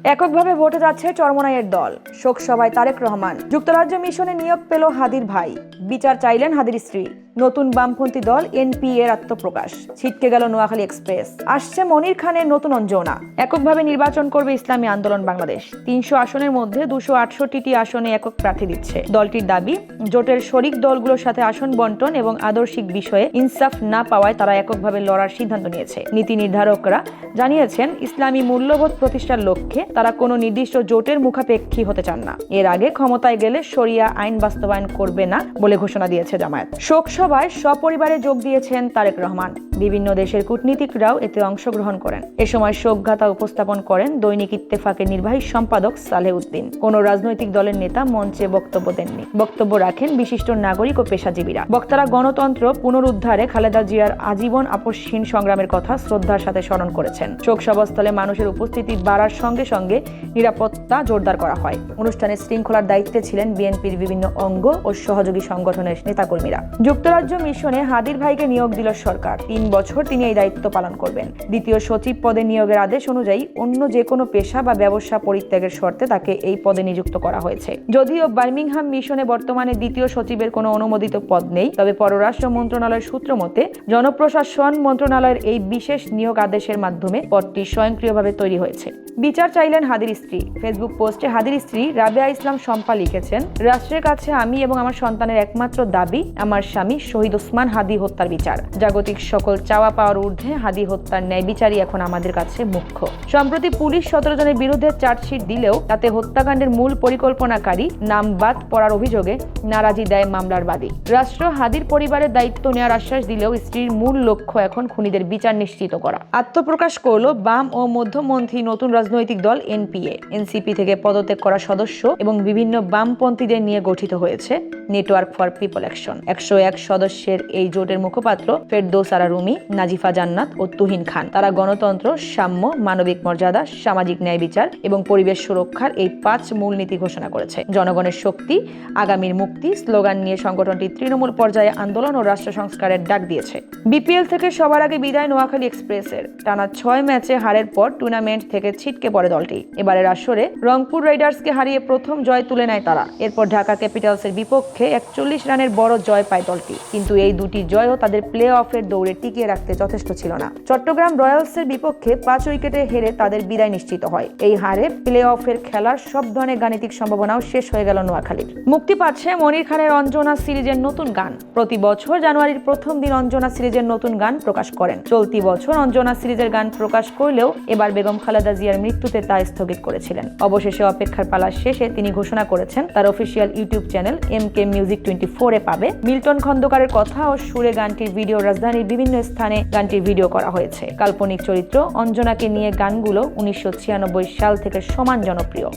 এককভাবে ভোটে যাচ্ছে চরমোনাইয়ের দল। শোক সভায় তারেক রহমান। যুক্তরাজ্য মিশনে নিয়োগ পেল হাদির ভাই, বিচার চাইলেন হাদির স্ত্রী। নতুন বামপন্থী দল এনপি এর আত্মপ্রকাশ। ছিটকে গেল নোয়াখালী এক্সপ্রেস। আসছে মনির খানের নতুন অঞ্জনা। এককভাবে নির্বাচন করবে ইসলামী আন্দোলন বাংলাদেশ। ৩০০ আসনের মধ্যে ২৬৮টি আসনে একক প্রার্থী দিচ্ছে দলটির দাবি। জোটের শরিক দলগুলোর সাথে আসন বন্টন এবং আদর্শিক বিষয়ে ইনসাফ না পাওয়ায় তারা এককভাবে লড়ার সিদ্ধান্ত নিয়েছে। নীতি নির্ধারকরা জানিয়েছেন, ইসলামী মূল্যবোধ প্রতিষ্ঠার লক্ষ্যে তারা কোনো নির্দিষ্ট জোটের মুখাপেক্ষী হতে চান না। এর আগে ক্ষমতায় গেলে শরিয়া আইন বাস্তবায়ন করবে না বলে ঘোষণা দিয়েছে জামায়াত। শোক সভায় সপরিবারে যোগ দিয়েছেন তারেক রহমান। বিভিন্ন দেশের কূটনীতিকরাও এতে অংশগ্রহণ করেন। এ সময় শোকগাথা উপস্থাপন করেন দৈনিক ইত্তেফাকের নির্বাহী সম্পাদক সালেহ উদ্দিন। কোন রাজনৈতিক দলের নেতা মঞ্চে বক্তব্য দেননি। বক্তব্য রাখেন বিশিষ্ট নাগরিক ও পেশাজীবীরা। বক্তারা গণতন্ত্র পুনরুদ্ধারে খালেদা জিয়ার আজীবন আপোষহীন সংগ্রামের কথা শ্রদ্ধার সাথে স্মরণ করেছেন। শোক সভাস্থলে মানুষের উপস্থিতি বাড়ার সঙ্গে সঙ্গে নিরাপত্তা জোরদার করা হয়। অনুষ্ঠানে শৃঙ্খলার দায়িত্বে ছিলেন বিএনপির বিভিন্ন অঙ্গ ও সহযোগী সংগঠনের নেতাকর্মীরা। যুক্তরাজ্য মিশনে হাদির ভাইকে নিয়োগ দিল সরকার। ৩ বছর তিনি এই দায়িত্ব পালন করবেন। দ্বিতীয় সচিব পদে নিয়োগের আদেশ অনুযায়ী অন্য যে কোনো পেশা বা ব্যবসা পরিত্যাগের শর্তে তাকে এই পদে নিযুক্ত করা হয়েছে। যদিও বার্মিংহাম মিশনে বর্তমানে দ্বিতীয় সচিবের কোনো অনুমোদিত পদ নেই, তবে পররাষ্ট্র মন্ত্রণালয়ের সূত্র মতে জনপ্রশাসন মন্ত্রণালয়ের এই বিশেষ নিয়োগ আদেশের মাধ্যমে পদটি স্বয়ংক্রিয়ভাবে তৈরি হয়েছে। বিচার চাইলেন হাদির স্ত্রী। ফেসবুক পোস্টে হাদির স্ত্রী রাবেয়া ইসলাম শম্পা লিখেছেন, রাষ্ট্রের কাছে আমি এবং আমার সন্তানের একমাত্র দাবি আমার স্বামী শহীদ ওসমান হাদি হত্যার বিচার। জাগতিক সকল চাওয়া পাওয়ার ঊর্ধ্বে হাদি হত্যার ন্যায় বিচারই এখন আমাদের কাছে মুখ্য। সম্প্রতি পুলিশ ১৭ জনের বিরুদ্ধে চার্জশিট দিলেও তাতে হত্যাকাণ্ডের মূল পরিকল্পনাকারী নাম বাদ পড়ার অভিযোগে নারাজি দেয় মামলার বাদী। রাষ্ট্র হাদির পরিবারের দায়িত্ব নেওয়ার আশ্বাস দিলেও স্ত্রীর মূল লক্ষ্য এখন খুনিদের বিচার নিশ্চিত করা। আত্মপ্রকাশ করল বাম ও মধ্যপন্থী নতুন রাজনৈতিক দল এনপিএ। এনসিপি থেকে পদত্যাগ করা সদস্য এবং বিভিন্ন বামপন্থীদের নিয়ে গঠিত হয়েছে নেটওয়ার্ক ফর পিপল অ্যাকশন। ১০১ সদস্যের এই জোটের মুখপাত্র ফেরদৌস আরা রুমি, নাজিফা জান্নাত ও তুহিন খান। তারা গণতন্ত্র, সাম্য, মানবিক মর্যাদা, সামাজিক ন্যায় বিচার এবং পরিবেশ সুরক্ষার এই ৫ মূলনীতি ঘোষণা করেছে। জনগণের শক্তি, আগামীর মুক্তি স্লোগান নিয়ে সংগঠনটি তৃণমূল পর্যায়ে আন্দোলন ও রাষ্ট্র সংস্কারের ডাক দিয়েছে। বিপিএল থেকে সবার আগে বিদায় নোয়াখালী এক্সপ্রেসের। টানা ৬ ম্যাচে হারের পর টুর্নামেন্ট থেকে ছিটকে পড়ে দলটি। এবারের আসরে রংপুর রাইডার্সকে হারিয়ে প্রথম জয় তুলে নেয় তারা। এরপর ঢাকা ক্যাপিটালসের বিপক্ষে ৪১ রানের বড় জয় পায় দলটি। কিন্তু এই দুটি জয়ও তাদের প্লে অফের দৌড়ে টিকিয়ে রাখতে যথেষ্ট ছিল না। চট্টগ্রাম রয়্যালসের বিপক্ষে ৫ উইকেটে হেরে তাদের বিদায় নিশ্চিত হয়। এই হারে প্লে অফের খেলার সব ধরনের গাণিতিক সম্ভাবনাও শেষ হয়ে গেল নোয়াখালীর। মুক্তি পাচ্ছে মনির খানের অঞ্জনা সিরিজের নতুন গান। প্রতি বছর জানুয়ারির প্রথম দিন অঞ্জনা সিরিজের নতুন গান প্রকাশ করেন। চলতি বছর অঞ্জনা সিরিজের গান প্রকাশ করলেও এবার বেগম খালেদা জিয়ার মৃত্যুতে তা স্থগিত করেছিলেন। অবশেষে অপেক্ষার পালা শেষে তিনি ঘোষণা করেছেন তার official YouTube channel MK Music 24 পাবে মিল্টন খন্দকারের কথা ও সুরে গানটির ভিডিও। রাজধানীর বিভিন্ন স্থানে গানটির ভিডিও করা হয়েছে। কাল্পনিক চরিত্র অঞ্জনাকে নিয়ে গানগুলো ১৯৯৬ সাল থেকে সমান জনপ্রিয়।